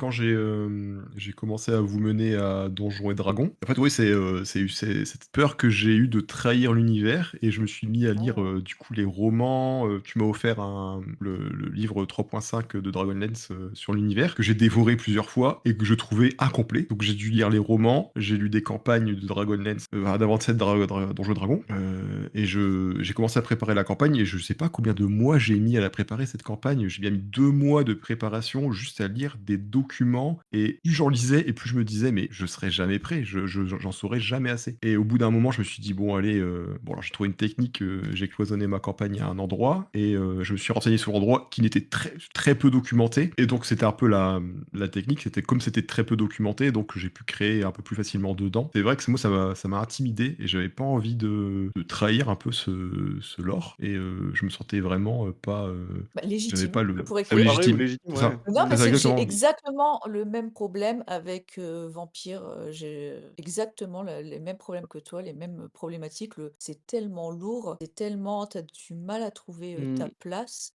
Quand j'ai commencé à vous mener à Donjons& et Dragons, en fait, oui, c'est cette peur que j'ai eue de trahir l'univers et je me suis mis à lire, Oh! du coup, les romans, tu m'as offert le livre 3.5 de Dragonlance, sur l'univers, que j'ai dévoré plusieurs fois et que je trouvais incomplet. Donc j'ai dû lire les romans, j'ai lu des campagnes de Dragonlance, d'Avanced Donjons& et Dragons, et j'ai commencé à préparer la campagne et je sais pas combien de mois j'ai mis à la préparer cette campagne. J'ai bien mis 2 mois de préparation juste à lire des documents et plus j'en lisais et plus je me disais: «Mais je serai jamais prêt, j'en saurai jamais assez» et au bout d'un moment, je me suis dit: «Bon allez», bon alors j'ai trouvé une technique, j'ai cloisonné ma campagne à un endroit et je me suis renseigné sur l'endroit qui n'était très peu documenté et donc c'était un peu la technique, c'était comme c'était très peu documenté, donc j'ai pu créer un peu plus facilement dedans. C'est vrai que moi ça m'a intimidé et j'avais pas envie de trahir un peu ce lore et je me sentais vraiment, pas, Bah, j'avais légitime pas le pour écrire. Préparé ou légitime, légitime, c'est ouais. ça, Non, mais c'est ça j'ai exactement. exactement le même problème avec, Vampire, j'ai exactement les mêmes problèmes que toi, les mêmes problématiques. C'est tellement lourd, c'est tellement tu as du mal à trouver, ta Mmh. place.